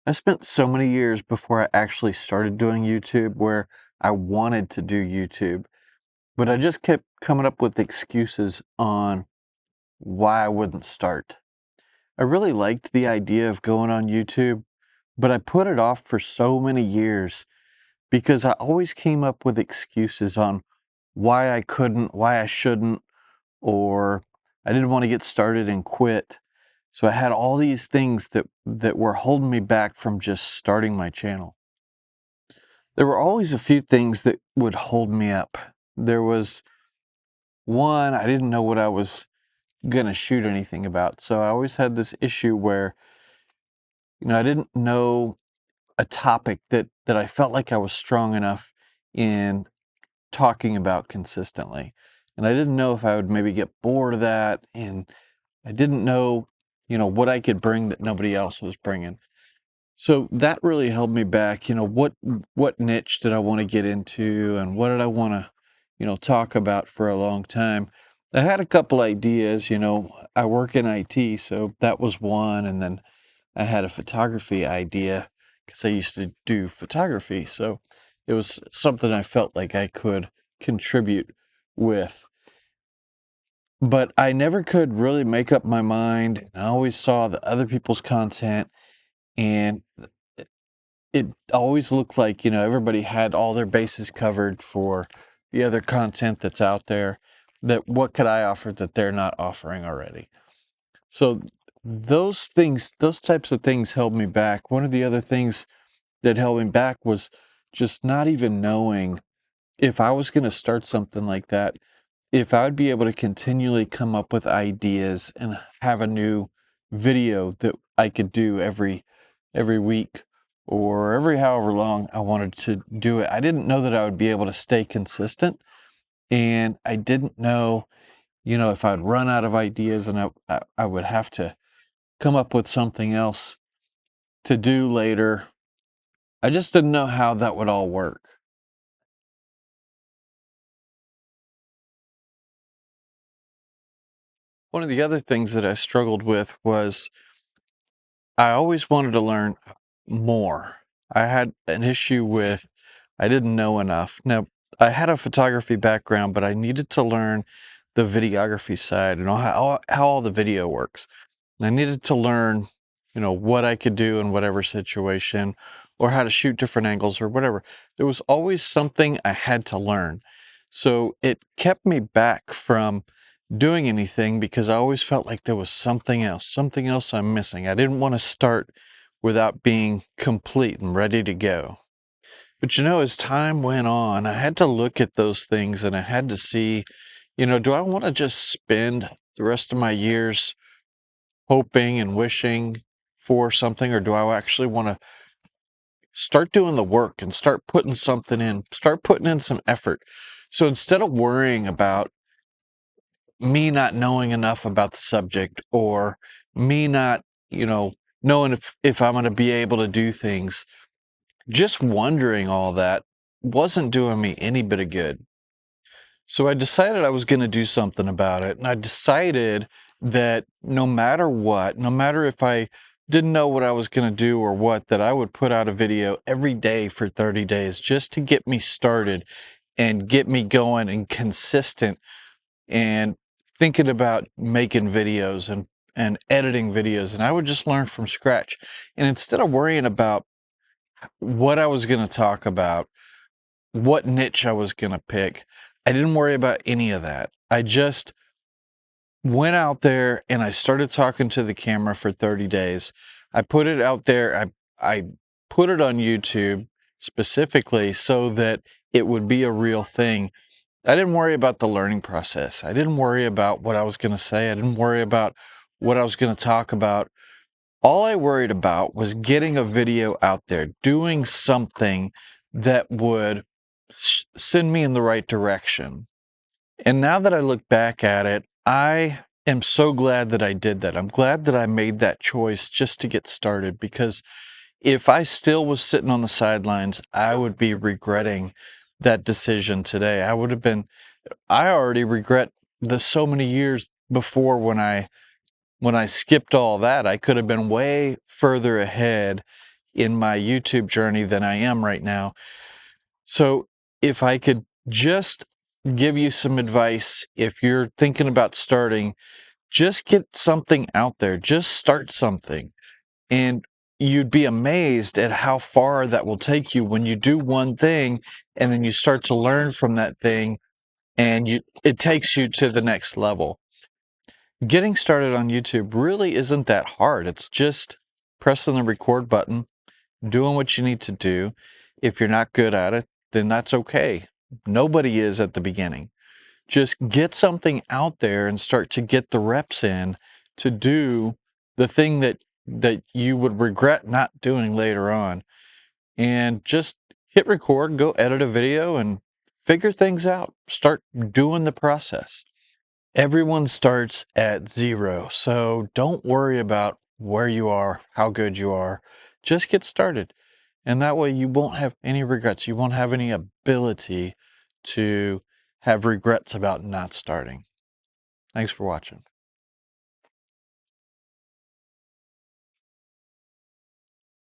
I spent so many years before I actually started doing YouTube where I wanted to do YouTube, but I just kept coming up with excuses on why I wouldn't start. I really liked the idea of going on YouTube, but I put it off for so many years because I always came up with excuses on why I couldn't, why I shouldn't, or I didn't want to get started and quit. So I had all these things that were holding me back from just starting my channel. There were always a few things that would hold me up. There was one, I didn't know what I was gonna shoot anything about. So I always had this issue where, I didn't know a topic that I felt like I was strong enough in talking about consistently. And I didn't know if I would maybe get bored of that, and I didn't know, what I could bring that nobody else was bringing. So that really held me back. What niche did I want to get into, and what did I want to, talk about for a long time? I had a couple ideas. I work in IT, so that was one, and then I had a photography idea because I used to do photography. So it was something I felt like I could contribute with. But I never could really make up my mind. I always saw the other people's content, and it always looked like, everybody had all their bases covered for the other content that's out there. That what could I offer that they're not offering already? So those types of things held me back. One of the other things that held me back was just not even knowing if I was going to start something like that, if I would be able to continually come up with ideas and have a new video that I could do every week or every however long I wanted to do it. I didn't know that I would be able to stay consistent, and I didn't know, if I'd run out of ideas and I would have to come up with something else to do later. I just didn't know how that would all work. One of the other things that I struggled with was I always wanted to learn more. I had an issue with I didn't know enough. Now, I had a photography background, but I needed to learn the videography side and how all the video works. I needed to learn, what I could do in whatever situation or how to shoot different angles or whatever. There was always something I had to learn. So it kept me back from doing anything because I always felt like there was something else I'm missing. I didn't want to start without being complete and ready to go. But as time went on, I had to look at those things and I had to see, do I want to just spend the rest of my years hoping and wishing for something, or do I actually want to start doing the work and start putting something in, start putting in some effort? So instead of worrying about me not knowing enough about the subject or me not, knowing if I'm going to be able to do things, just wondering all that wasn't doing me any bit of good. So I decided I was going to do something about it. And I decided that no matter what, no matter if I didn't know what I was going to do or what, that I would put out a video every day for 30 days just to get me started and get me going and consistent and thinking about making videos and editing videos. And I would just learn from scratch. And instead of worrying about what I was going to talk about, what niche I was going to pick, I didn't worry about any of that. I just went out there and I started talking to the camera for 30 days. I put it out there. I put it on YouTube specifically so that it would be a real thing. I didn't worry about the learning process. I didn't worry about what I was going to say. I didn't worry about what I was going to talk about. All I worried about was getting a video out there, doing something that would send me in the right direction. And now that I look back at it, I am so glad that I did that. I'm glad that I made that choice just to get started, because if I still was sitting on the sidelines, I would be regretting that decision today. I already regret the so many years before when I skipped all that. I could have been way further ahead in my YouTube journey than I am right now. So if I could just give you some advice, if you're thinking about starting, just get something out there, just start something. And you'd be amazed at how far that will take you when you do one thing and then you start to learn from that thing and it takes you to the next level. Getting started on YouTube really isn't that hard. It's just pressing the record button, doing what you need to do. If you're not good at it, then that's okay. Nobody is at the beginning. Just get something out there and start to get the reps in to do the thing that you would regret not doing later on. And just hit record, go edit a video and figure things out. Start doing the process. Everyone starts at zero, so don't worry about where you are, how good you are. Just get started. And that way you won't have any regrets. You won't have any ability to have regrets about not starting. Thanks for watching.